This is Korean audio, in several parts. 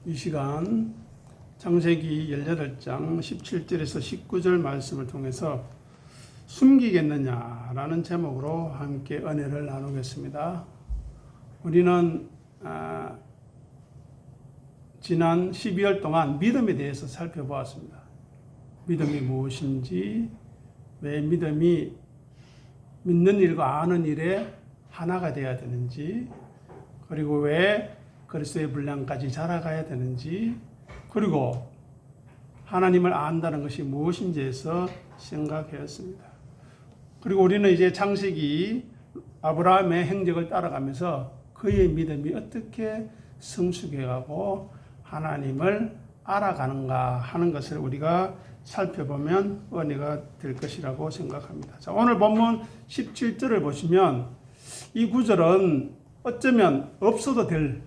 이 시간 창세기 18장 17절에서 19절 말씀을 통해서 숨기겠느냐라는 제목으로 함께 은혜를 나누겠습니다. 우리는 지난 12월 동안 믿음에 대해서 살펴보았습니다. 믿음이 무엇인지, 왜 믿음이 믿는 일과 아는 일에 하나가 되어야 되는지, 그리고 왜 그리스도의 분량까지 자라가야 되는지, 그리고 하나님을 안다는 것이 무엇인지에서 생각하였습니다. 그리고 우리는 이제 창세기 아브라함의 행적을 따라가면서 그의 믿음이 어떻게 성숙해가고 하나님을 알아가는가 하는 것을 우리가 살펴보면 은혜가 될 것이라고 생각합니다. 자, 오늘 본문 17절을 보시면 이 구절은 어쩌면 없어도 될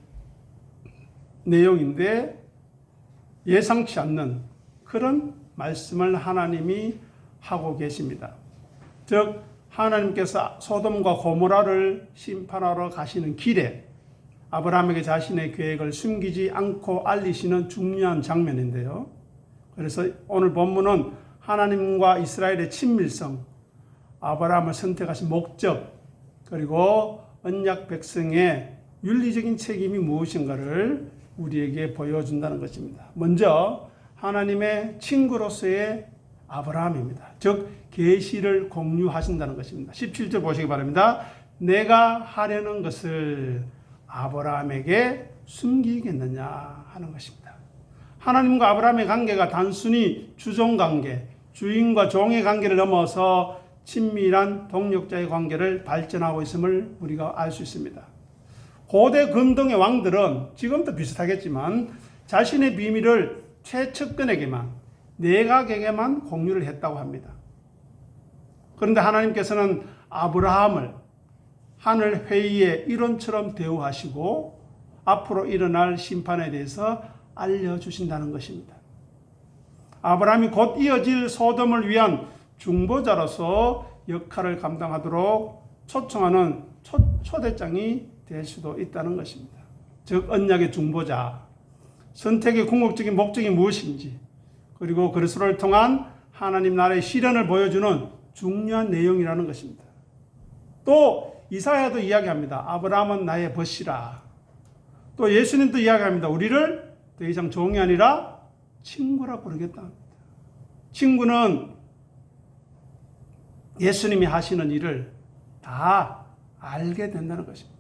내용인데 예상치 않는 그런 말씀을 하나님이 하고 계십니다. 즉 하나님께서 소돔과 고모라를 심판하러 가시는 길에 아브라함에게 자신의 계획을 숨기지 않고 알리시는 중요한 장면인데요. 그래서 오늘 본문은 하나님과 이스라엘의 친밀성, 아브라함을 선택하신 목적, 그리고 언약 백성의 윤리적인 책임이 무엇인가를 우리에게 보여준다는 것입니다. 먼저 하나님의 친구로서의 아브라함입니다. 즉 계시를 공유하신다는 것입니다. 17절 보시기 바랍니다. 내가 하려는 것을 아브라함에게 숨기겠느냐 하는 것입니다. 하나님과 아브라함의 관계가 단순히 주종관계, 주인과 종의 관계를 넘어서 친밀한 동력자의 관계를 발전하고 있음을 우리가 알 수 있습니다. 고대 근동의 왕들은 지금도 비슷하겠지만 자신의 비밀을 최측근에게만, 내각에게만 공유를 했다고 합니다. 그런데 하나님께서는 아브라함을 하늘 회의의 일원처럼 대우하시고 앞으로 일어날 심판에 대해서 알려주신다는 것입니다. 아브라함이 곧 이어질 소돔을 위한 중보자로서 역할을 감당하도록 초청하는 초대장이 될 수도 있다는 것입니다. 즉 언약의 중보자, 선택의 궁극적인 목적이 무엇인지, 그리고 그리스도를 통한 하나님 나라의 실현을 보여주는 중요한 내용이라는 것입니다. 또 이사야도 이야기합니다. 아브라함은 나의 벗이라. 또 예수님도 이야기합니다. 우리를 더 이상 종이 아니라 친구라 부르겠다 합니다. 친구는 예수님이 하시는 일을 다 알게 된다는 것입니다.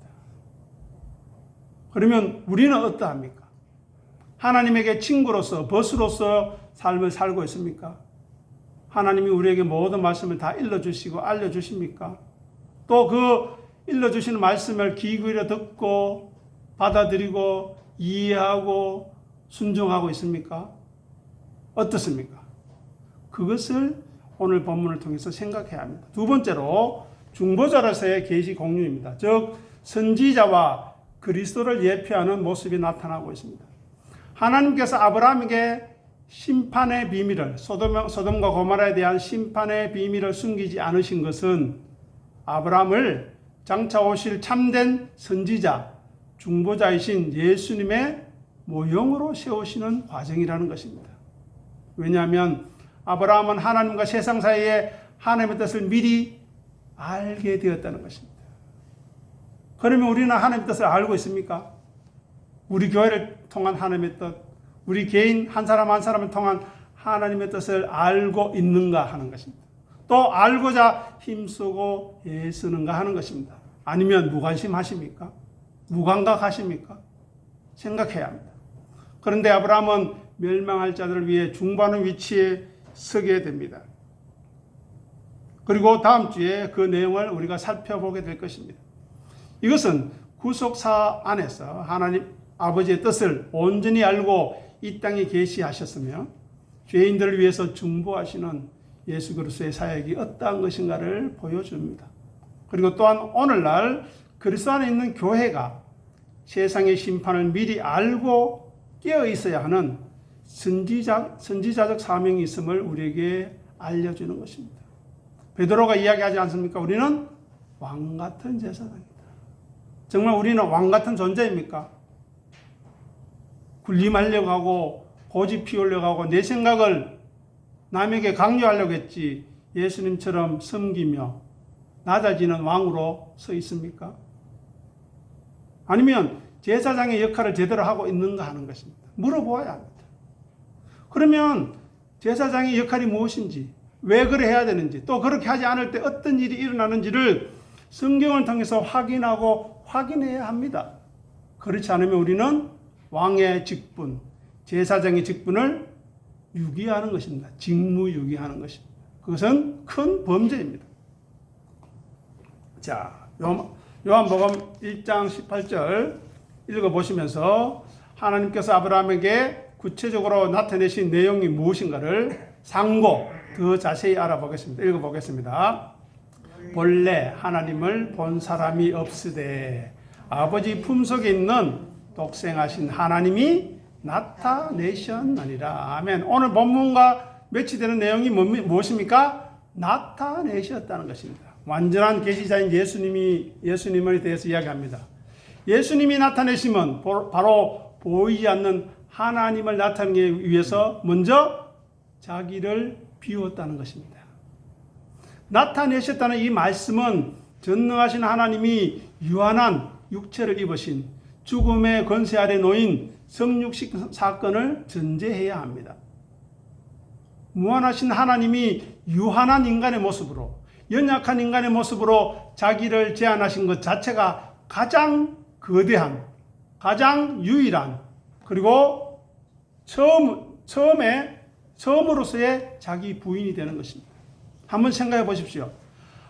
그러면 우리는 어떠합니까? 하나님에게 친구로서, 벗으로서 삶을 살고 있습니까? 하나님이 우리에게 모든 말씀을 다 일러주시고 알려주십니까? 또 그 일러주시는 말씀을 귀 기울여 듣고 받아들이고 이해하고 순종하고 있습니까? 어떻습니까? 그것을 오늘 본문을 통해서 생각해야 합니다. 두 번째로 중보자로서의 계시 공유입니다. 즉 선지자와 그리스도를 예표하는 모습이 나타나고 있습니다. 하나님께서 아브라함에게 심판의 비밀을, 소돔과 고모라에 대한 심판의 비밀을 숨기지 않으신 것은 아브라함을 장차 오실 참된 선지자, 중보자이신 예수님의 모형으로 세우시는 과정이라는 것입니다. 왜냐하면 아브라함은 하나님과 세상 사이에 하나님의 뜻을 미리 알게 되었다는 것입니다. 그러면 우리는 하나님의 뜻을 알고 있습니까? 우리 교회를 통한 하나님의 뜻, 우리 개인 한 사람 한 사람을 통한 하나님의 뜻을 알고 있는가 하는 것입니다. 또 알고자 힘쓰고 애쓰는가 하는 것입니다. 아니면 무관심하십니까? 무감각하십니까? 생각해야 합니다. 그런데 아브라함은 멸망할 자들을 위해 중보하는 위치에 서게 됩니다. 그리고 다음 주에 그 내용을 우리가 살펴보게 될 것입니다. 이것은 구속사 안에서 하나님 아버지의 뜻을 온전히 알고 이 땅에 계시하셨으며 죄인들을 위해서 중보하시는 예수 그리스도의 사역이 어떠한 것인가를 보여줍니다. 그리고 또한 오늘날 그리스도 안에 있는 교회가 세상의 심판을 미리 알고 깨어 있어야 하는 선지자적 사명이 있음을 우리에게 알려주는 것입니다. 베드로가 이야기하지 않습니까? 우리는 왕 같은 제사장이다. 정말 우리는 왕 같은 존재입니까? 군림하려고 하고 고집 피우려고 하고 내 생각을 남에게 강요하려고 했지 예수님처럼 섬기며 낮아지는 왕으로 서 있습니까? 아니면 제사장의 역할을 제대로 하고 있는가 하는 것입니다. 물어보아야 합니다. 그러면 제사장의 역할이 무엇인지, 왜 그래 해야 되는지, 또 그렇게 하지 않을 때 어떤 일이 일어나는지를 성경을 통해서 확인하고 확인해야 합니다. 그렇지 않으면 우리는 왕의 직분, 제사장의 직분을 유기하는 것입니다. 직무유기하는 것입니다. 그것은 큰 범죄입니다. 자, 요한복음 1장 18절 읽어보시면서 하나님께서 아브라함에게 구체적으로 나타내신 내용이 무엇인가를 상고 더 자세히 알아보겠습니다. 읽어보겠습니다. 본래 하나님을 본 사람이 없으되 아버지 품속에 있는 독생하신 하나님이 나타내셨느니라. 아멘. 오늘 본문과 매치되는 내용이 무엇입니까? 나타내셨다는 것입니다. 완전한 계시자인 예수님에 대해서 이야기합니다. 예수님이 나타내시면 바로 보이지 않는 하나님을 나타내기 위해서 먼저 자기를 비웠다는 것입니다. 나타내셨다는 이 말씀은 전능하신 하나님이 유한한 육체를 입으신 죽음의 권세 아래 놓인 성육식 사건을 전제해야 합니다. 무한하신 하나님이 유한한 인간의 모습으로, 연약한 인간의 모습으로 자기를 제안하신 것 자체가 가장 거대한, 가장 유일한, 그리고 처음으로서의 자기 부인이 되는 것입니다. 한번 생각해 보십시오.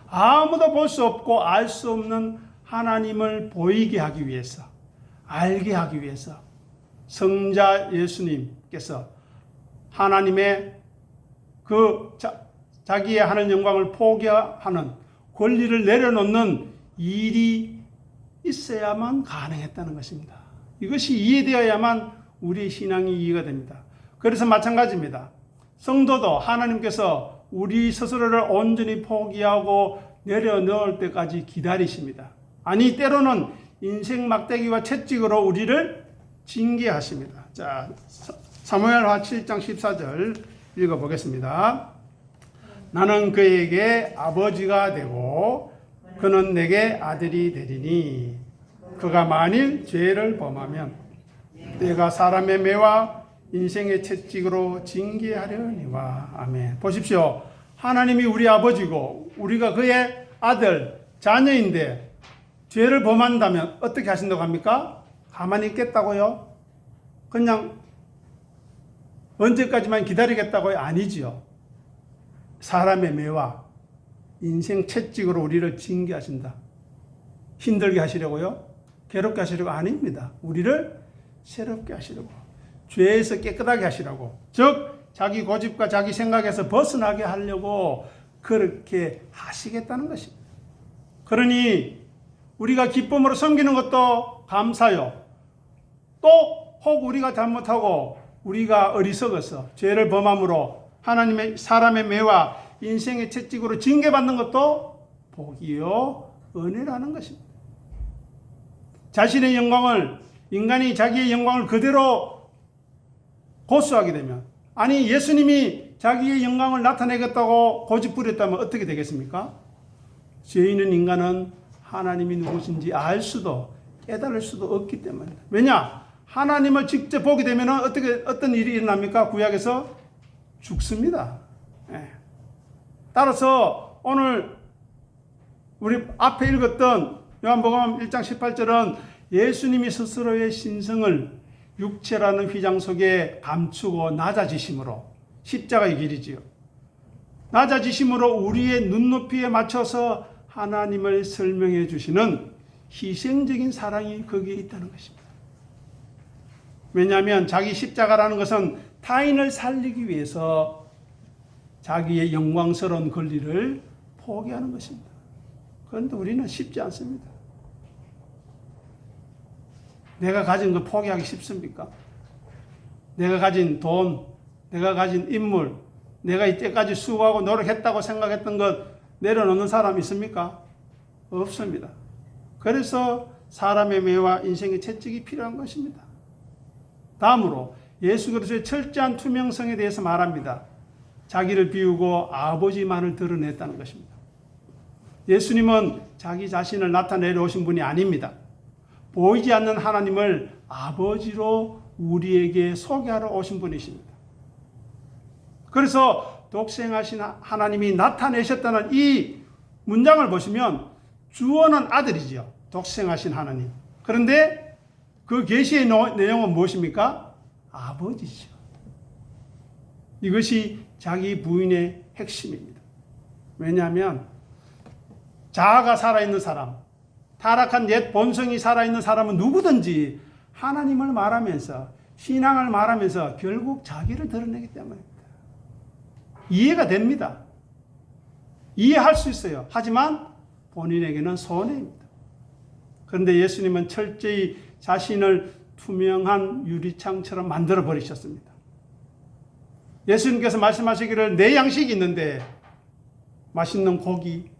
아무도 볼 수 없고 알 수 없는 하나님을 보이게 하기 위해서, 알게 하기 위해서 성자 예수님께서 하나님의 자기의 하늘 영광을 포기하는 권리를 내려놓는 일이 있어야만 가능했다는 것입니다. 이것이 이해되어야만 우리의 신앙이 이해가 됩니다. 그래서 마찬가지입니다. 성도도 하나님께서 우리 스스로를 온전히 포기하고 내려놓을 때까지 기다리십니다. 아니 때로는 인생 막대기와 채찍으로 우리를 징계하십니다. 자, 사무엘하 7장 14절 읽어보겠습니다. 나는 그에게 아버지가 되고 그는 내게 아들이 되리니 그가 만일 죄를 범하면 내가 사람의 매와 인생의 채찍으로 징계하려니와. 아멘. 보십시오. 하나님이 우리 아버지고 우리가 그의 아들, 자녀인데 죄를 범한다면 어떻게 하신다고 합니까? 가만히 있겠다고요? 그냥 언제까지만 기다리겠다고요? 아니지요. 사람의 매와 인생 채찍으로 우리를 징계하신다. 힘들게 하시려고요? 괴롭게 하시려고? 아닙니다. 우리를 새롭게 하시려고, 죄에서 깨끗하게 하시려고, 즉 자기 고집과 자기 생각에서 벗어나게 하려고 그렇게 하시겠다는 것입니다. 그러니 우리가 기쁨으로 섬기는 것도 감사요. 또 혹 우리가 잘못하고 우리가 어리석어서 죄를 범함으로 하나님의 사람의 매와 인생의 채찍으로 징계받는 것도 복이요 은혜라는 것입니다. 자신의 영광을, 인간이 자기의 영광을 그대로 고수하게 되면, 아니 예수님이 자기의 영광을 나타내겠다고 고집부렸다면 어떻게 되겠습니까? 죄 있는 인간은 하나님이 누구신지 알 수도 깨달을 수도 없기 때문입니다. 왜냐? 하나님을 직접 보게 되면 어떤 일이 일어납니까? 구약에서 죽습니다. 예. 따라서 오늘 우리 앞에 읽었던 요한복음 1장 18절은 예수님이 스스로의 신성을 육체라는 휘장 속에 감추고 낮아지심으로, 십자가의 길이지요. 낮아지심으로 우리의 눈높이에 맞춰서 하나님을 설명해 주시는 희생적인 사랑이 거기에 있다는 것입니다. 왜냐하면 자기 십자가라는 것은 타인을 살리기 위해서 자기의 영광스러운 권리를 포기하는 것입니다. 그런데 우리는 쉽지 않습니다. 내가 가진 거 포기하기 쉽습니까? 내가 가진 돈, 내가 가진 인물, 내가 이때까지 수고하고 노력했다고 생각했던 것 내려놓는 사람이 있습니까? 없습니다. 그래서 사람의 매와 인생의 채찍이 필요한 것입니다. 다음으로 예수 그리스도의 철저한 투명성에 대해서 말합니다. 자기를 비우고 아버지만을 드러냈다는 것입니다. 예수님은 자기 자신을 나타내려 오신 분이 아닙니다. 보이지 않는 하나님을 아버지로 우리에게 소개하러 오신 분이십니다. 그래서 독생하신 하나님이 나타내셨다는 이 문장을 보시면 주어는 아들이죠. 독생하신 하나님. 그런데 그 계시의 내용은 무엇입니까? 아버지죠. 이것이 자기 부인의 핵심입니다. 왜냐하면 자아가 살아있는 사람, 타락한 옛 본성이 살아있는 사람은 누구든지 하나님을 말하면서 신앙을 말하면서 결국 자기를 드러내기 때문입니다. 이해가 됩니다. 이해할 수 있어요. 하지만 본인에게는 손해입니다. 그런데 예수님은 철저히 자신을 투명한 유리창처럼 만들어 버리셨습니다. 예수님께서 말씀하시기를 내 양식이 있는데 맛있는 고기,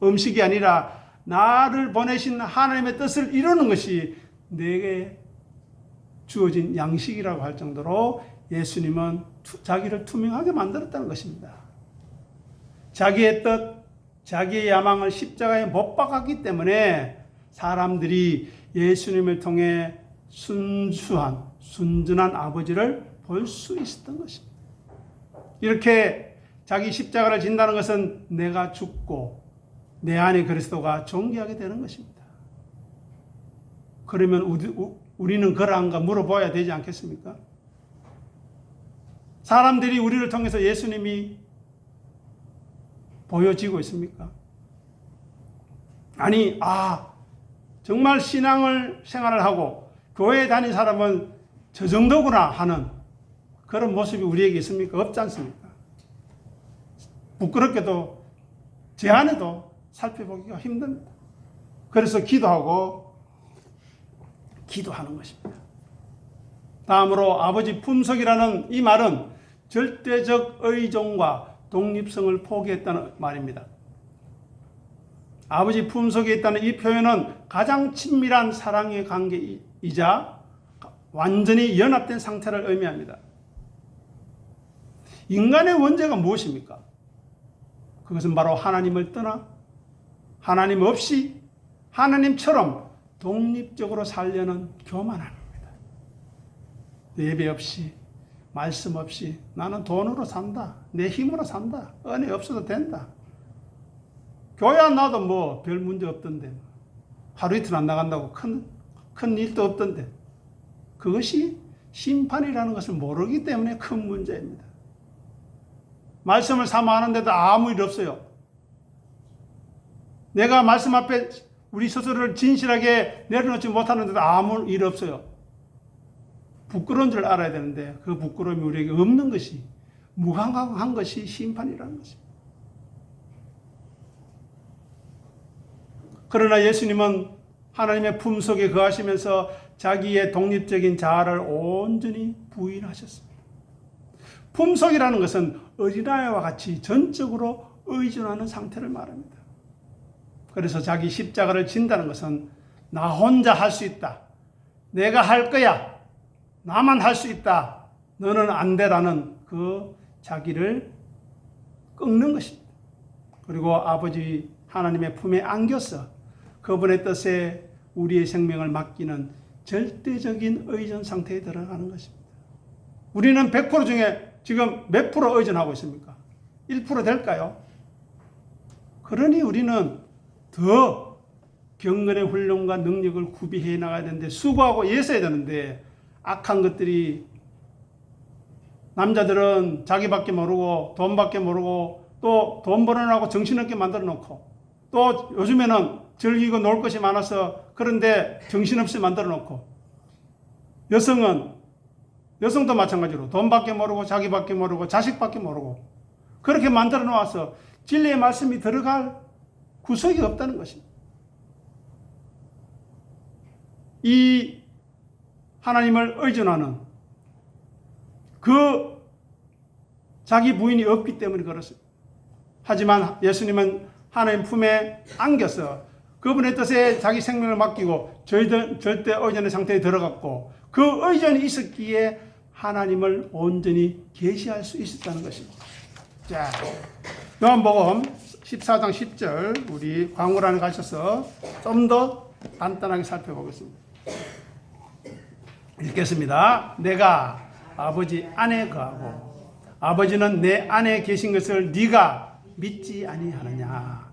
음식이 아니라 나를 보내신 하나님의 뜻을 이루는 것이 내게 주어진 양식이라고 할 정도로 예수님은 자기를 투명하게 만들었다는 것입니다. 자기의 뜻, 자기의 야망을 십자가에 못 박았기 때문에 사람들이 예수님을 통해 순수한, 순전한 아버지를 볼 수 있었던 것입니다. 이렇게 자기 십자가를 진다는 것은 내가 죽고 내 안에 그리스도가 존귀하게 되는 것입니다. 그러면 우리는 그러한가 물어봐야 되지 않겠습니까? 사람들이 우리를 통해서 예수님이 보여지고 있습니까? 아니, 정말 생활을 하고 교회에 다닌 사람은 저 정도구나 하는 그런 모습이 우리에게 있습니까? 없지 않습니까? 부끄럽게도 제 안에도 살펴보기가 힘듭니다. 그래서 기도하는 것입니다. 다음으로 아버지 품속이라는 이 말은 절대적 의존과 독립성을 포기했다는 말입니다. 아버지 품속에 있다는 이 표현은 가장 친밀한 사랑의 관계이자 완전히 연합된 상태를 의미합니다. 인간의 원죄가 무엇입니까? 그것은 바로 하나님을 떠나 하나님 없이 하나님처럼 독립적으로 살려는 교만함입니다. 예배 없이 말씀 없이 나는 돈으로 산다. 내 힘으로 산다. 은혜 없어도 된다. 교회 안 나와도 뭐 별 문제 없던데 하루 이틀 안 나간다고 큰 일도 없던데 그것이 심판이라는 것을 모르기 때문에 큰 문제입니다. 말씀을 사모하는데도 아무 일 없어요. 내가 말씀 앞에 우리 스스로를 진실하게 내려놓지 못하는데도 아무 일 없어요. 부끄러운 줄 알아야 되는데 그 부끄러움이 우리에게 없는 것이 무감각한 것이 심판이라는 것입니다. 그러나 예수님은 하나님의 품속에 거하시면서 자기의 독립적인 자아를 온전히 부인하셨습니다. 품속이라는 것은 어린아이와 같이 전적으로 의존하는 상태를 말합니다. 그래서 자기 십자가를 진다는 것은 나 혼자 할 수 있다. 내가 할 거야. 나만 할 수 있다. 너는 안 돼라는 그 자기를 꺾는 것입니다. 그리고 아버지 하나님의 품에 안겨서 그분의 뜻에 우리의 생명을 맡기는 절대적인 의존 상태에 들어가는 것입니다. 우리는 100% 중에 지금 몇 프로 의존하고 있습니까? 1% 될까요? 그러니 우리는 더 경건의 훈련과 능력을 구비해 나가야 되는데 수고하고 애써야 되는데 악한 것들이 남자들은 자기밖에 모르고 돈밖에 모르고 또 돈 벌어나고 정신없게 만들어 놓고 또 요즘에는 즐기고 놀 것이 많아서 그런데 정신없이 만들어 놓고 여성도 마찬가지로 돈밖에 모르고 자기밖에 모르고 자식밖에 모르고 그렇게 만들어 놓아서 진리의 말씀이 들어갈 구석이 없다는 것입니다. 이 하나님을 의존하는 그 자기 부인이 없기 때문에 그렇습니다. 하지만 예수님은 하나님 품에 안겨서 그분의 뜻에 자기 생명을 맡기고 절대 의존의 상태에 들어갔고 그 의존이 있었기에 하나님을 온전히 계시할 수 있었다는 것입니다. 자, 요한복음 14장 10절 우리 광고란에 가셔서 좀 더 간단하게 살펴보겠습니다. 읽겠습니다. 내가 아버지 안에 거하고 아버지는 내 안에 계신 것을 네가 믿지 아니하느냐.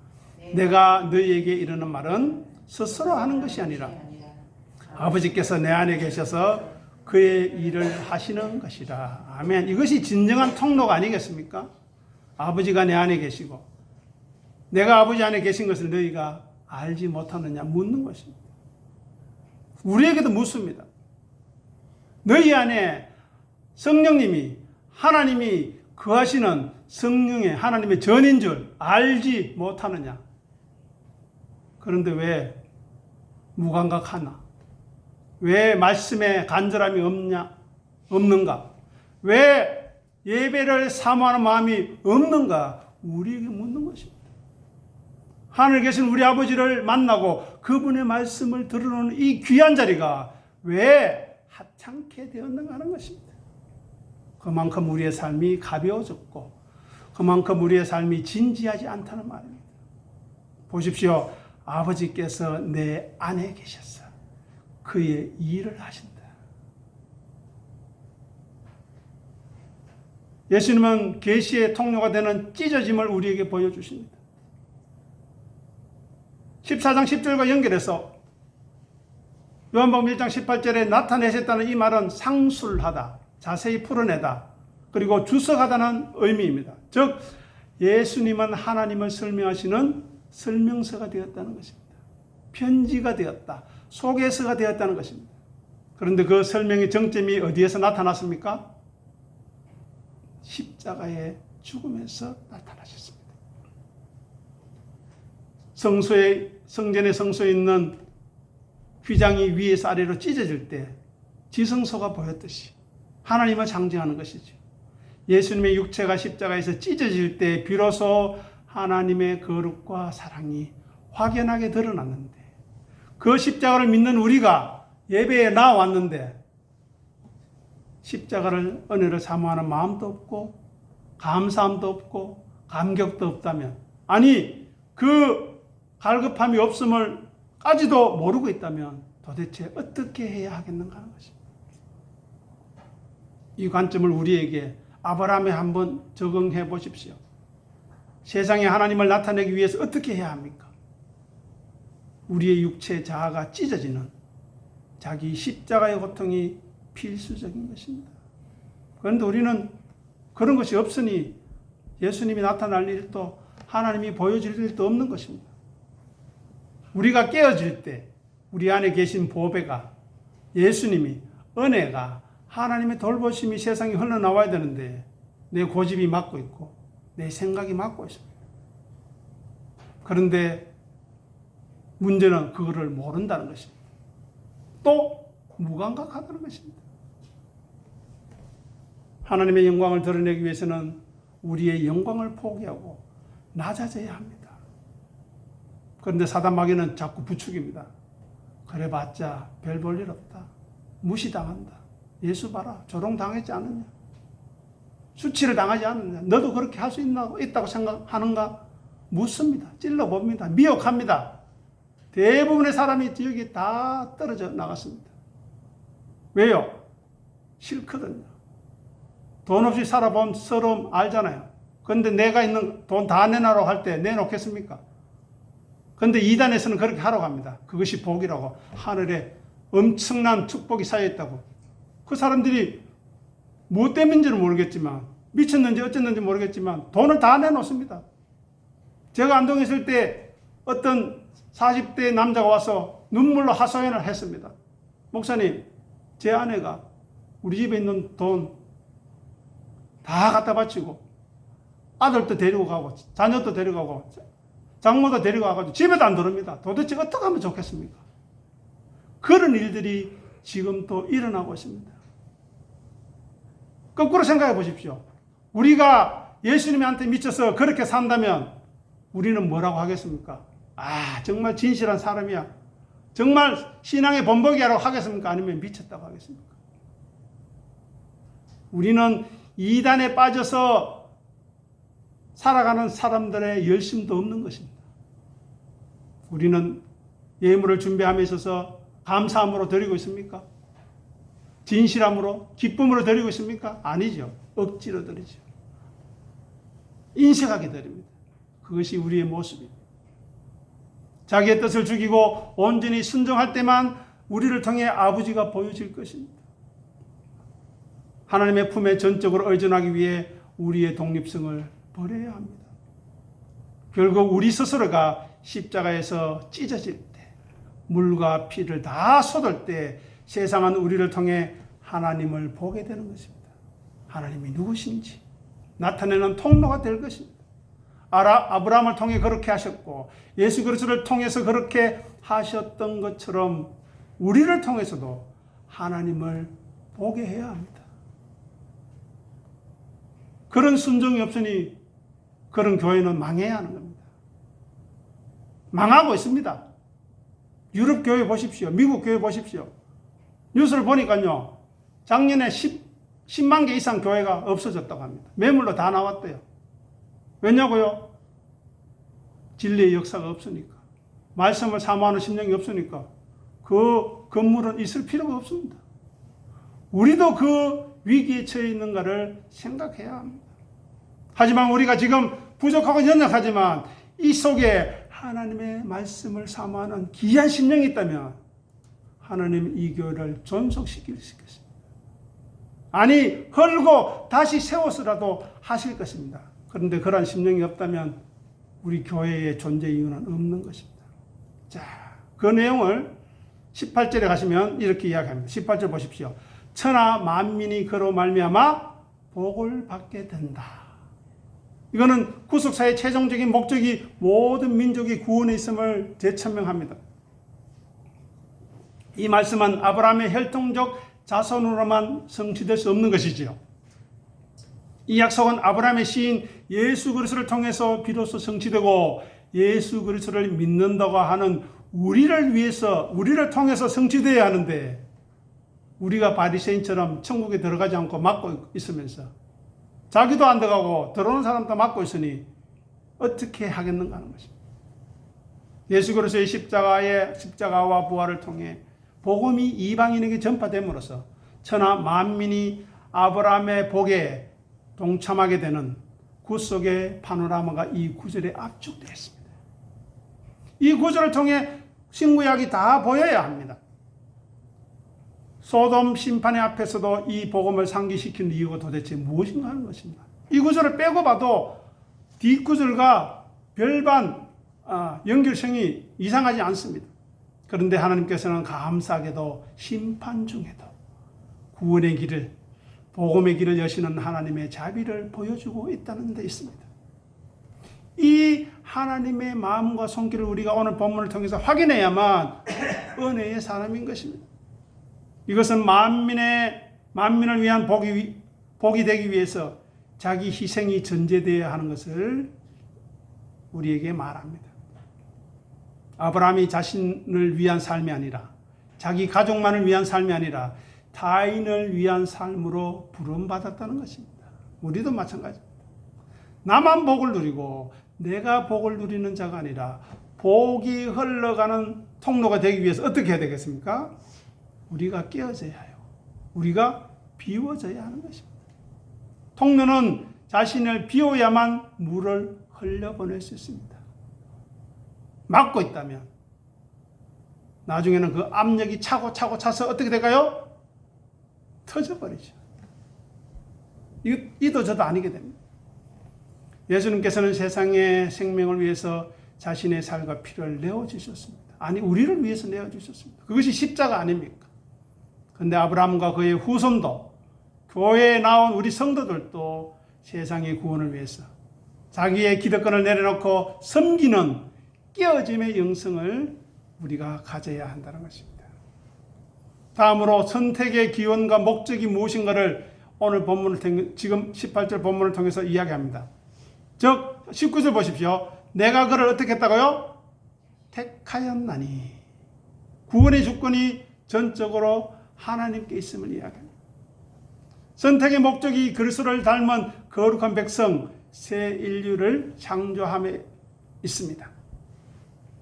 내가 너희에게 이르는 말은 스스로 하는 것이 아니라 아버지께서 내 안에 계셔서 그의 일을 하시는 것이라. 아멘. 이것이 진정한 통로가 아니겠습니까? 아버지가 내 안에 계시고 내가 아버지 안에 계신 것을 너희가 알지 못하느냐 묻는 것입니다. 우리에게도 묻습니다. 너희 안에 성령님이 하나님이 거하시는 성령의 하나님의 전인 줄 알지 못하느냐. 그런데 왜 무감각하나? 왜 말씀에 간절함이 없는가? 왜 예배를 사모하는 마음이 없는가? 우리에게 묻는 것입니다. 하늘에 계신 우리 아버지를 만나고 그분의 말씀을 들어놓는 이 귀한 자리가 왜 하찮게 되었는가 하는 것입니다. 그만큼 우리의 삶이 가벼워졌고 그만큼 우리의 삶이 진지하지 않다는 말입니다. 보십시오. 아버지께서 내 안에 계셔서 그의 일을 하신다. 예수님은 계시의 통로가 되는 찢어짐을 우리에게 보여주십니다. 14장 10절과 연결해서 요한복음 1장 18절에 나타내셨다는 이 말은 상술하다, 자세히 풀어내다, 그리고 주석하다는 의미입니다. 즉 예수님은 하나님을 설명하시는 설명서가 되었다는 것입니다. 편지가 되었다, 소개서가 되었다는 것입니다. 그런데 그 설명의 정점이 어디에서 나타났습니까? 십자가의 죽음에서 나타나셨습니다. 성전의 성소에 있는 휘장이 위에서 아래로 찢어질 때 지성소가 보였듯이 하나님을 상징하는 것이죠. 예수님의 육체가 십자가에서 찢어질 때 비로소 하나님의 거룩과 사랑이 확연하게 드러났는데, 그 십자가를 믿는 우리가 예배에 나왔는데 십자가를 은혜를 사모하는 마음도 없고 감사함도 없고 감격도 없다면, 아니 그 갈급함이 없음을까지도 모르고 있다면 도대체 어떻게 해야 하겠는가 하는 것입니다. 이 관점을 우리에게 아브라함에 한번 적용해 보십시오. 세상에 하나님을 나타내기 위해서 어떻게 해야 합니까? 우리의 육체 자아가 찢어지는 자기 십자가의 고통이 필수적인 것입니다. 그런데 우리는 그런 것이 없으니 예수님이 나타날 일도 하나님이 보여줄 일도 없는 것입니다. 우리가 깨어질 때 우리 안에 계신 보배가, 예수님이, 은혜가, 하나님의 돌보심이 세상에 흘러나와야 되는데 내 고집이 막고 있고 내 생각이 막고 있습니다. 그런데 문제는 그거를 모른다는 것입니다. 또 무감각하다는 것입니다. 하나님의 영광을 드러내기 위해서는 우리의 영광을 포기하고 낮아져야 합니다. 그런데 사단 마귀는 자꾸 부추깁니다. 그래봤자 별 볼 일 없다. 무시당한다. 예수 봐라. 조롱당하지 않느냐. 수치를 당하지 않느냐. 너도 그렇게 할 수 있다고 생각하는가? 묻습니다. 찔러봅니다. 미혹합니다. 대부분의 사람이 여기 다 떨어져 나갔습니다. 왜요? 싫거든요. 돈 없이 살아본 서러움 알잖아요. 그런데 내가 있는 돈 다 내놔라고 할 때 내놓겠습니까? 그런데 이단에서는 그렇게 하라고 합니다. 그것이 복이라고. 하늘에 엄청난 축복이 쌓여있다고. 그 사람들이 뭐 때문인지는 모르겠지만, 미쳤는지 어쨌는지 모르겠지만 돈을 다 내놓습니다. 제가 안동에 있을 때 어떤 40대 남자가 와서 눈물로 하소연을 했습니다. 목사님, 제 아내가 우리 집에 있는 돈 다 갖다 바치고 아들도 데리고 가고 자녀도 데리고 가고 장모도 데리고 가가지고 집에도 안 들어옵니다. 도대체 어떻게 하면 좋겠습니까? 그런 일들이 지금 또 일어나고 있습니다. 거꾸로 생각해 보십시오. 우리가 예수님한테 미쳐서 그렇게 산다면 우리는 뭐라고 하겠습니까? 아, 정말 진실한 사람이야. 정말 신앙의 본보기라고 하겠습니까? 아니면 미쳤다고 하겠습니까? 우리는 이단에 빠져서 살아가는 사람들의 열심도 없는 것입니다. 우리는 예물을 준비함에 있어서 감사함으로 드리고 있습니까? 진실함으로, 기쁨으로 드리고 있습니까? 아니죠. 억지로 드리죠. 인색하게 드립니다. 그것이 우리의 모습입니다. 자기의 뜻을 죽이고 온전히 순종할 때만 우리를 통해 아버지가 보여질 것입니다. 하나님의 품에 전적으로 의존하기 위해 우리의 독립성을 버려야 합니다. 결국 우리 스스로가 십자가에서 찢어질 때, 물과 피를 다 쏟을 때 세상은 우리를 통해 하나님을 보게 되는 것입니다. 하나님이 누구신지 나타내는 통로가 될 것입니다. 아브라함을 통해 그렇게 하셨고 예수 그리스도를 통해서 그렇게 하셨던 것처럼 우리를 통해서도 하나님을 보게 해야 합니다. 그런 순종이 없으니 그런 교회는 망해야 하는 겁니다. 망하고 있습니다. 유럽 교회 보십시오. 미국 교회 보십시오. 뉴스를 보니까요. 작년에 10만 개 이상 교회가 없어졌다고 합니다. 매물로 다 나왔대요. 왜냐고요? 진리의 역사가 없으니까. 말씀을 사모하는 심령이 없으니까. 그 건물은 있을 필요가 없습니다. 우리도 그 위기에 처해 있는가를 생각해야 합니다. 하지만 우리가 지금 부족하고 연약하지만 이 속에 하나님의 말씀을 사모하는 귀한 심령이 있다면 하나님 이 교회를 존속시킬 수 있겠습니다. 아니 헐고 다시 세워서라도 하실 것입니다. 그런데 그러한 심령이 없다면 우리 교회의 존재 이유는 없는 것입니다. 자, 그 내용을 18절에 가시면 이렇게 이야기합니다. 18절 보십시오. 천하 만민이 그로 말미암아 복을 받게 된다. 이거는 구속사의 최종적인 목적이 모든 민족이 구원에 있음을 재천명합니다. 이 말씀은 아브라함의 혈통적 자손으로만 성취될 수 없는 것이지요. 이 약속은 아브라함의 시인 예수 그리스도를 통해서 비로소 성취되고 예수 그리스도를 믿는다고 하는 우리를 위해서, 우리를 통해서 성취되어야 하는데 우리가 바리새인처럼 천국에 들어가지 않고 막고 있으면서 자기도 안 들어가고 들어오는 사람도 막고 있으니 어떻게 하겠는가 하는 것입니다. 예수 그리스도의 십자가와 부활을 통해 복음이 이방인에게 전파됨으로써 천하 만민이 아브라함의 복에 동참하게 되는 구속의 파노라마가 이 구절에 압축되어 있습니다. 이 구절을 통해 신구약이 다 보여야 합니다. 소돔 심판의 앞에서도 이 복음을 상기시키는 이유가 도대체 무엇인가 하는 것입니다. 이 구절을 빼고 봐도 뒷구절과 별반 연결성이 이상하지 않습니다. 그런데 하나님께서는 감사하게도 심판 중에도 구원의 길을, 복음의 길을 여시는 하나님의 자비를 보여주고 있다는 데 있습니다. 이 하나님의 마음과 손길을 우리가 오늘 본문을 통해서 확인해야만 은혜의 사람인 것입니다. 이것은 만민을 위한 복이 되기 위해서 자기 희생이 전제되어야 하는 것을 우리에게 말합니다. 아브라함이 자신을 위한 삶이 아니라 자기 가족만을 위한 삶이 아니라 타인을 위한 삶으로 부름받았다는 것입니다. 우리도 마찬가지입니다. 나만 복을 누리고 내가 복을 누리는 자가 아니라 복이 흘러가는 통로가 되기 위해서 어떻게 해야 되겠습니까? 우리가 깨어져야 해요. 우리가 비워져야 하는 것입니다. 통로는 자신을 비워야만 물을 흘려보낼 수 있습니다. 막고 있다면 나중에는 그 압력이 차고 차서 어떻게 될까요? 터져버리죠. 이도 저도 아니게 됩니다. 예수님께서는 세상의 생명을 위해서 자신의 살과 피를 내어주셨습니다. 아니 우리를 위해서 내어주셨습니다. 그것이 십자가 아닙니까? 그런데 아브라함과 그의 후손도 교회에 나온 우리 성도들도 세상의 구원을 위해서 자기의 기득권을 내려놓고 섬기는 깨어짐의 영성을 우리가 가져야 한다는 것입니다. 다음으로 선택의 기원과 목적이 무엇인가를 오늘 본문을 통해, 지금 18절 본문을 통해서 이야기합니다. 즉 19절 보십시오. 내가 그를 어떻게 했다고요? 택하였나니. 구원의 주권이 전적으로 하나님께 있음을 이야기합니다. 선택의 목적이 그리스도를 닮은 거룩한 백성, 새 인류를 창조함에 있습니다.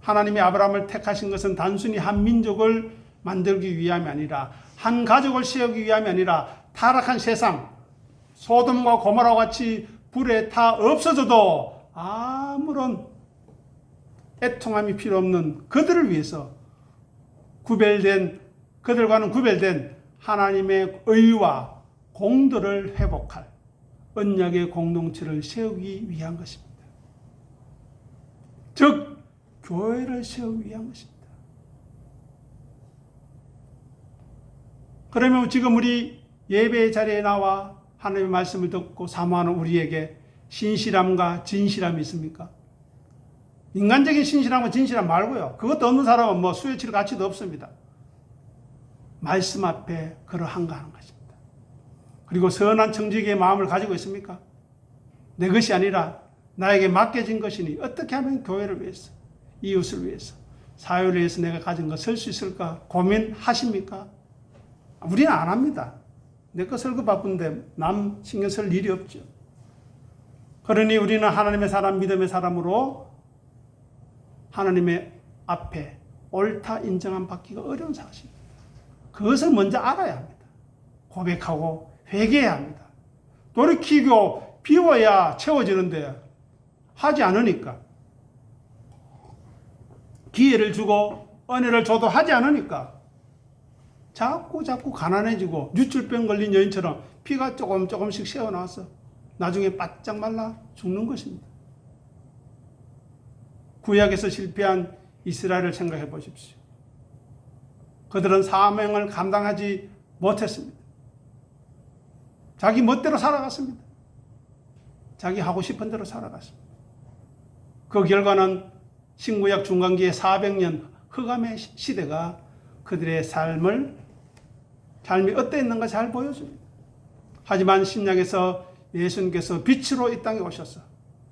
하나님이 아브라함을 택하신 것은 단순히 한 민족을 만들기 위함이 아니라, 한 가족을 세우기 위함이 아니라, 타락한 세상, 소돔과 고모라와 같이 불에 타 없어져도 아무런 애통함이 필요 없는 그들을 위해서 그들과는 구별된 하나님의 의와 공도를 회복할 언약의 공동체를 세우기 위한 것입니다. 즉, 교회를 세우기 위한 것입니다. 그러면 지금 우리 예배의 자리에 나와 하나님의 말씀을 듣고 사모하는 우리에게 신실함과 진실함이 있습니까? 인간적인 신실함과 진실함 말고요. 그것도 없는 사람은 뭐 수에 칠 가치도 없습니다. 말씀 앞에 그러한 거 하는 것입니다. 그리고 선한 청지기의 마음을 가지고 있습니까? 내 것이 아니라 나에게 맡겨진 것이니 어떻게 하면 교회를 위해서, 이웃을 위해서, 사회를 위해서 내가 가진 거 쓸 수 있을까 고민하십니까? 우리는 안 합니다. 내 거 쓸 거 바쁜데 남 신경 쓸 일이 없죠. 그러니 우리는 하나님의 사람, 믿음의 사람으로 하나님의 앞에 옳다 인정함 받기가 어려운 사실입니다. 그것을 먼저 알아야 합니다. 고백하고 회개해야 합니다. 돌이키고 비워야 채워지는데 하지 않으니까, 기회를 주고 은혜를 줘도 하지 않으니까 자꾸 가난해지고 유출병 걸린 여인처럼 피가 조금씩 새어나와서 나중에 바짝 말라 죽는 것입니다. 구약에서 실패한 이스라엘을 생각해 보십시오. 그들은 사명을 감당하지 못했습니다. 자기 멋대로 살아갔습니다. 자기 하고 싶은 대로 살아갔습니다. 그 결과는 신구약 중간기의 400년 흑암의 시대가 그들의 삶이 어땠는가 잘 보여줍니다. 하지만 신약에서 예수님께서 빛으로 이 땅에 오셔서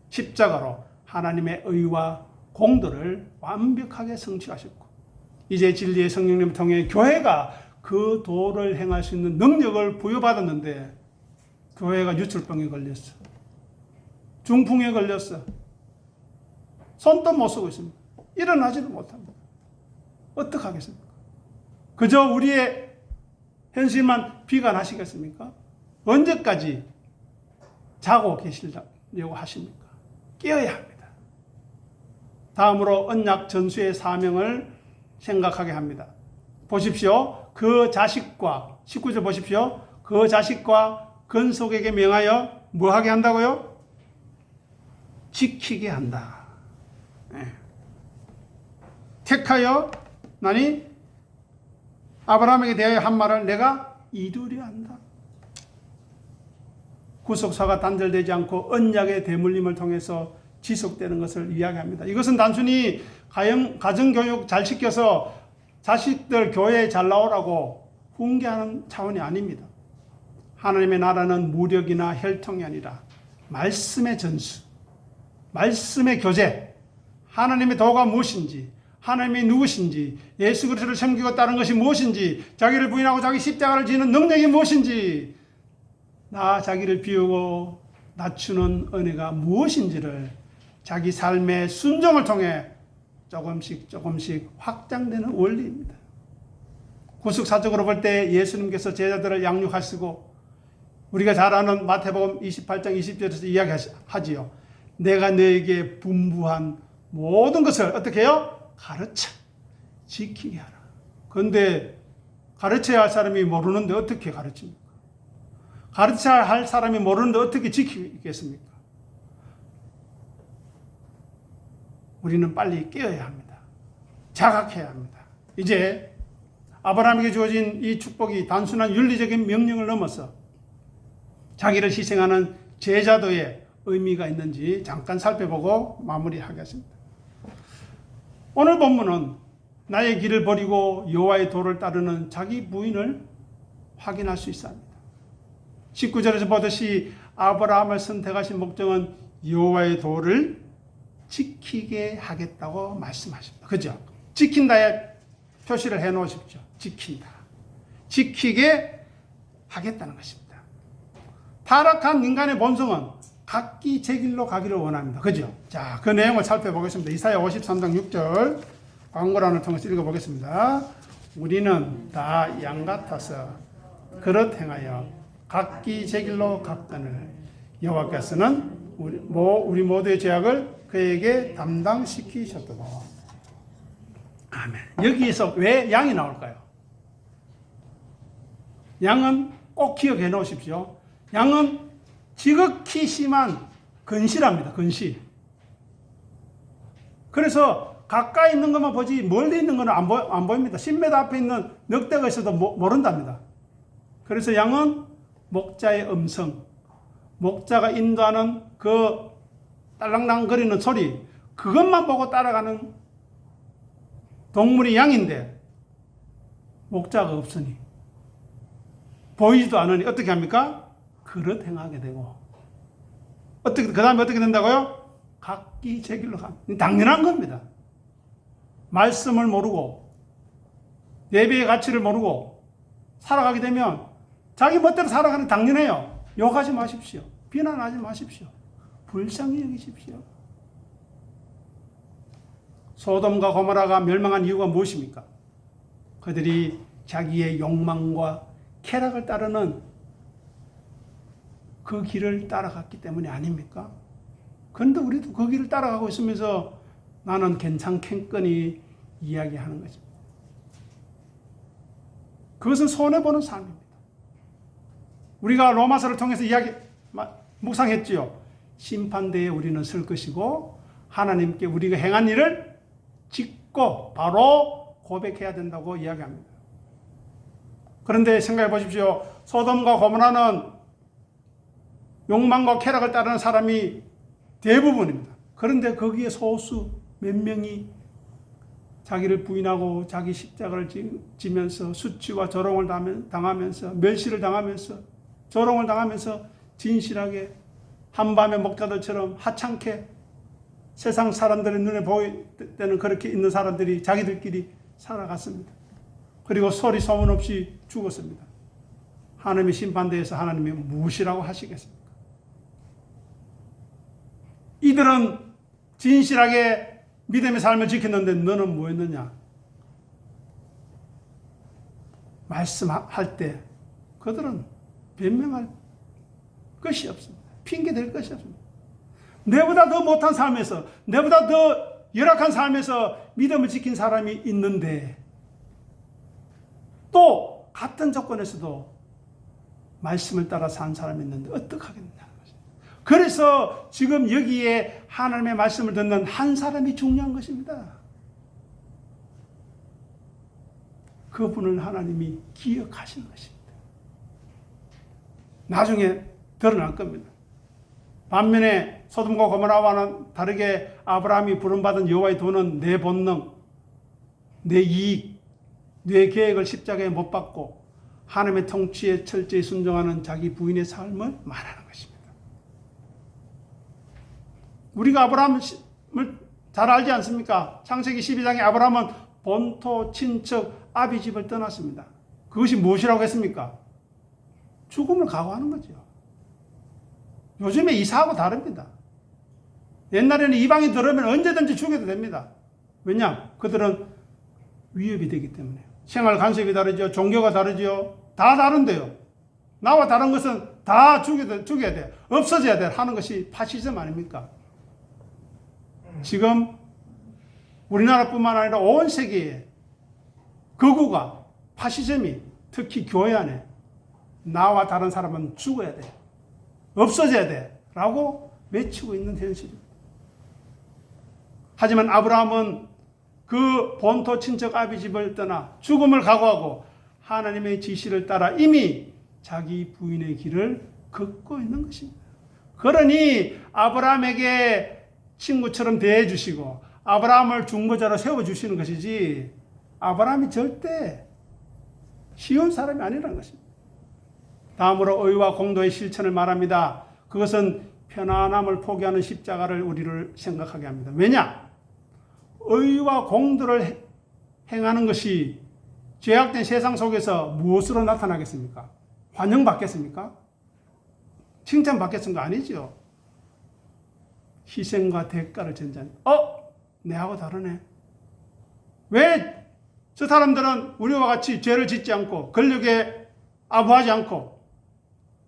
십자가로 하나님의 의와 공도를 완벽하게 성취하셨고, 이제 진리의 성령님을 통해 교회가 그 도를 행할 수 있는 능력을 부여받았는데, 교회가 유출병에 걸렸어. 중풍에 걸렸어. 손도 못 쓰고 있습니다. 일어나지도 못합니다. 어떡하겠습니까? 그저 우리의 현실만 비관하시겠습니까? 언제까지 자고 계시려고 하십니까? 깨어야 합니다. 다음으로 언약 전수의 사명을 생각하게 합니다. 보십시오. 그 자식과, 19절 보십시오. 그 자식과 건속에게 명하여 뭐 하게 한다고요? 지키게 한다. 네. 택하여 나니 아브라함에게 대하여 한 말을 내가 이루려 한다. 구속사가 단절되지 않고 언약의 대물림을 통해서 지속되는 것을 이야기합니다. 이것은 단순히 가정교육 잘 시켜서 자식들 교회에 잘 나오라고 훈계하는 차원이 아닙니다. 하나님의 나라는 무력이나 혈통이 아니라 말씀의 전수, 말씀의 교제, 하나님의 도가 무엇인지, 하나님이 누구신지, 예수 그리스도를 섬기고 따른 것이 무엇인지, 자기를 부인하고 자기 십자가를 지는 능력이 무엇인지, 자기를 비우고 낮추는 은혜가 무엇인지를 자기 삶의 순종을 통해 조금씩 확장되는 원리입니다. 구속사적으로 볼 때 예수님께서 제자들을 양육하시고, 우리가 잘 아는 마태복음 28장 20절에서 이야기하지요. 내가 너에게 분부한 모든 것을 어떻게 해요? 가르쳐 지키게 하라. 그런데 가르쳐야 할 사람이 모르는데 어떻게 가르칩니까? 가르쳐야 할 사람이 모르는데 어떻게 지키겠습니까? 우리는 빨리 깨어야 합니다. 자각해야 합니다. 이제 아브라함에게 주어진 이 축복이 단순한 윤리적인 명령을 넘어서 자기를 희생하는 제자도의 의미가 있는지 잠깐 살펴보고 마무리하겠습니다. 오늘 본문은 나의 길을 버리고 여호와의 도를 따르는 자기 부인을 확인할 수 있습니다. 19절에서 보듯이 아브라함을 선택하신 목적은 여호와의 도를 지키게 하겠다고 말씀하십니다. 그죠? 지킨다의 표시를 해 놓으십시오. 지킨다. 지키게 하겠다는 것입니다. 타락한 인간의 본성은 각기 제 길로 가기를 원합니다. 그죠? 자, 그 내용을 살펴보겠습니다. 이사야 53장 6절 광고란을 통해서 읽어보겠습니다. 우리는 다 양 같아서 그릇 행하여 각기 제 길로 갔거늘 여호와께서는 우리 모두의 죄악을 그에게 담당시키셨도다. 아멘. 여기에서 왜 양이 나올까요? 양은 꼭 기억해 놓으십시오. 양은 지극히 심한 근시랍니다. 근시. 그래서 가까이 있는 것만 보지 멀리 있는 것은 안 보입니다. 10m 앞에 있는 늑대가 있어도 모른답니다. 그래서 양은 목자의 음성, 목자가 인도하는 그 딸랑랑거리는 소리, 그것만 보고 따라가는 동물이 양인데 목자가 없으니 보이지도 않으니 어떻게 합니까? 그릇 행하게 되고 그 다음에 어떻게 된다고요? 각기 제 길로 갑니다. 당연한 겁니다. 말씀을 모르고 예배의 가치를 모르고 살아가게 되면 자기 멋대로 살아가는 당연해요. 욕하지 마십시오. 비난하지 마십시오. 불쌍히 여기십시오. 소돔과 고모라가 멸망한 이유가 무엇입니까? 그들이 자기의 욕망과 쾌락을 따르는 그 길을 따라갔기 때문이 아닙니까? 그런데 우리도 그 길을 따라가고 있으면서 나는 괜찮겠거니 이야기하는 것입니다. 그것은 손해보는 삶입니다. 우리가 로마서를 통해서 묵상했지요. 심판대에 우리는 설 것이고 하나님께 우리가 행한 일을 짓고 바로 고백해야 된다고 이야기합니다. 그런데 생각해 보십시오. 소돔과 고모라는 욕망과 쾌락을 따르는 사람이 대부분입니다. 그런데 거기에 소수 몇 명이 자기를 부인하고 자기 십자가를 지면서 수치와 조롱을 당하면서 멸시를 당하면서 조롱을 당하면서 진실하게 한밤의 목자들처럼 하찮게 세상 사람들의 눈에 보일 때는 그렇게 있는 사람들이 자기들끼리 살아갔습니다. 그리고 소리 소문 없이 죽었습니다. 하나님의 심판대에서 하나님이 무엇이라고 하시겠습니까? 이들은 진실하게 믿음의 삶을 지켰는데 너는 뭐였느냐? 말씀할 때 그들은 변명할 것이 없습니다. 핑계댈 것이 없습니다. 내보다 더 못한 삶에서, 내보다 더 열악한 삶에서 믿음을 지킨 사람이 있는데 또 같은 조건에서도 말씀을 따라 산 사람이 있는데 어떡하겠느냐. 그래서 지금 여기에 하나님의 말씀을 듣는 한 사람이 중요한 것입니다. 그분을 하나님이 기억하시는 것입니다. 나중에 드러날 겁니다. 반면에 소돔과 고모라와는 다르게 아브라함이 부름받은 여호와의 도는 내 본능, 내 이익, 내 계획을 십자가에 못 박고 하나님의 통치에 철저히 순종하는 자기 부인의 삶을 말하는 것입니다. 우리가 아브라함을 잘 알지 않습니까? 창세기 12장에 아브라함은 본토, 친척, 아비 집을 떠났습니다. 그것이 무엇이라고 했습니까? 죽음을 각오하는 거죠. 요즘에 이사하고 다릅니다. 옛날에는 이방이 들어오면 언제든지 죽여도 됩니다. 왜냐? 그들은 위협이 되기 때문에. 생활 간섭이 다르죠. 종교가 다르죠. 다 다른데요. 나와 다른 것은 다 죽여야 돼. 없어져야 돼. 하는 것이 파시즘 아닙니까? 지금 우리나라뿐만 아니라 온 세계에 극우가 파시즘이 특히 교회 안에 나와 다른 사람은 죽어야 돼. 없어져야 돼. 라고 외치고 있는 현실입니다. 하지만 아브라함은 그 본토 친척 아비 집을 떠나 죽음을 각오하고 하나님의 지시를 따라 이미 자기 부인의 길을 걷고 있는 것입니다. 그러니 아브라함에게 친구처럼 대해주시고 아브라함을 중보자로 세워주시는 것이지 아브라함이 절대 쉬운 사람이 아니라는 것입니다. 다음으로 의와 공도의 실천을 말합니다. 그것은 편안함을 포기하는 십자가를 우리를 생각하게 합니다. 왜냐? 의와 공도를 행하는 것이 죄악된 세상 속에서 무엇으로 나타나겠습니까? 환영받겠습니까? 칭찬받겠습니까? 아니죠. 희생과 대가를 전제한. 내하고 다르네. 왜 저 사람들은 우리와 같이 죄를 짓지 않고 권력에 아부하지 않고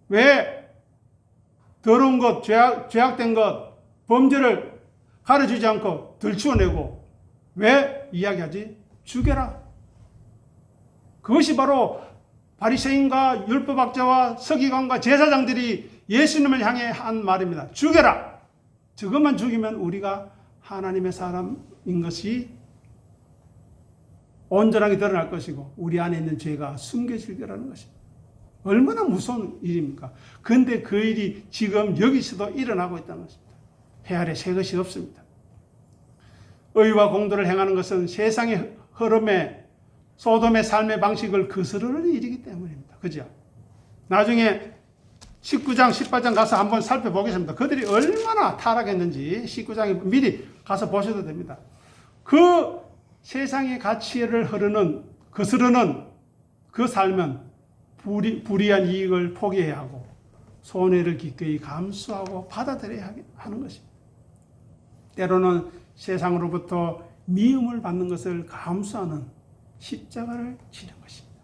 왜 더러운 것, 죄악된 것, 범죄를 가르치지 않고 들추어내고 왜 이야기하지? 죽여라. 그것이 바로 바리새인과 율법학자와 서기관과 제사장들이 예수님을 향해 한 말입니다. 죽여라. 저것만 죽이면 우리가 하나님의 사람인 것이 온전하게 드러날 것이고 우리 안에 있는 죄가 숨겨질 거라는 것입니다. 얼마나 무서운 일입니까? 그런데 그 일이 지금 여기서도 일어나고 있다는 것입니다. 해 아래 새 것이 없습니다. 의와 공도를 행하는 것은 세상의 흐름에 소돔의 삶의 방식을 거스르는 일이기 때문입니다. 그죠? 나중에 19장, 18장 가서 한번 살펴보겠습니다. 그들이 얼마나 타락했는지 19장에 미리 가서 보셔도 됩니다. 그 세상의 가치를 거스르는 그 삶은 불이한 이익을 포기해야 하고 손해를 기꺼이 감수하고 받아들여야 하는 것입니다. 때로는 세상으로부터 미움을 받는 것을 감수하는 십자가를 지는 것입니다.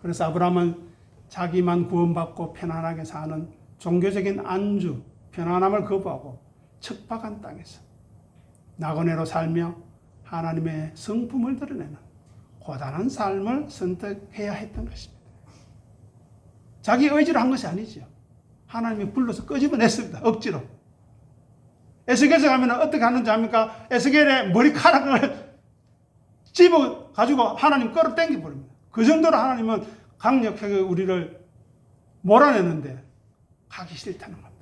그래서 아브라함은 자기만 구원받고 편안하게 사는 종교적인 안주, 편안함을 거부하고 척박한 땅에서 나그네로 살며 하나님의 성품을 드러내는 고단한 삶을 선택해야 했던 것입니다. 자기 의지로 한 것이 아니죠. 하나님이 불러서 끄집어냈습니다. 억지로. 에스겔에 가면 어떻게 하는지 압니까? 에스겔의 머리카락을 집어 가지고 하나님 끌어당겨 버립니다. 그 정도로 하나님은 강력하게 우리를 몰아내는데 가기 싫다는 겁니다.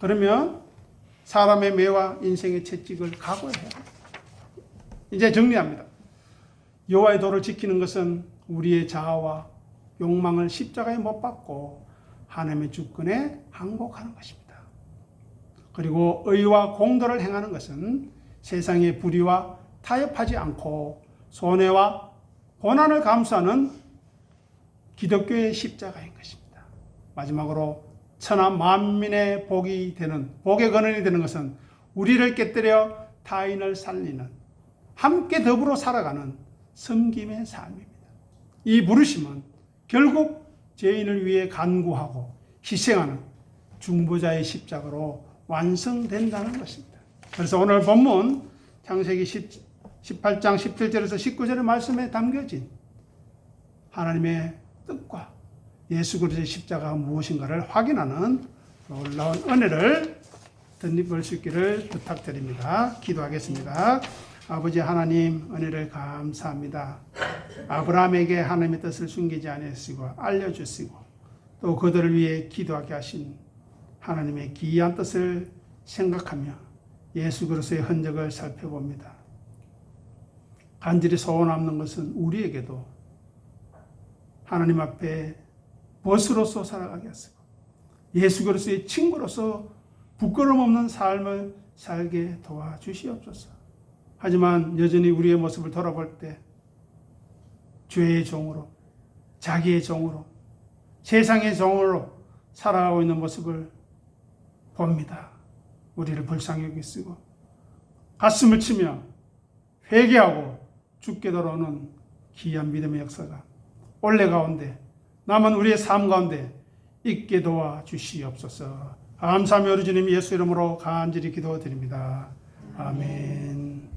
그러면 사람의 매와 인생의 채찍을 각오해야 합니다. 이제 정리합니다. 여호와의 도를 지키는 것은 우리의 자아와 욕망을 십자가에 못 박고 하나님의 주권에 항복하는 것입니다. 그리고 의와 공도를 행하는 것은 세상의 불의와 타협하지 않고 손해와 고난을 감수하는 기독교의 십자가인 것입니다. 마지막으로 천하 만민의 복의 근원이 되는 것은 우리를 깨뜨려 타인을 살리는 함께 더불어 살아가는 섬김의 삶입니다. 이 부르심은 결국 죄인을 위해 간구하고 희생하는 중보자의 십자가로 완성된다는 것입니다. 그래서 오늘 본문 창세기 18장 17절에서 19절의 말씀에 담겨진 하나님의 뜻과 예수 그리스도의 십자가가 무엇인가를 확인하는 놀라운 은혜를 덧입을 수 있기를 부탁드립니다. 기도하겠습니다. 아버지 하나님, 은혜를 감사합니다. 아브라함에게 하나님의 뜻을 숨기지 아니하시고 알려주시고 또 그들을 위해 기도하게 하신 하나님의 기이한 뜻을 생각하며 예수 그리스도의 흔적을 살펴봅니다. 간절히 소원 없는 것은 우리에게도 하나님 앞에 벗으로서 살아가게 하시고 예수 그리스도의 친구로서 부끄러움 없는 삶을 살게 도와주시옵소서. 하지만 여전히 우리의 모습을 돌아볼 때 죄의 종으로, 자기의 종으로, 세상의 종으로 살아가고 있는 모습을 봅니다. 우리를 불쌍히 여기시고 가슴을 치며 회개하고 죽게 돌아오는 귀한 믿음의 역사가 올해 가운데 남은 우리의 삶 가운데 있게 도와주시옵소서. 감사하며 우리 주님 예수 이름으로 간절히 기도드립니다. 아멘.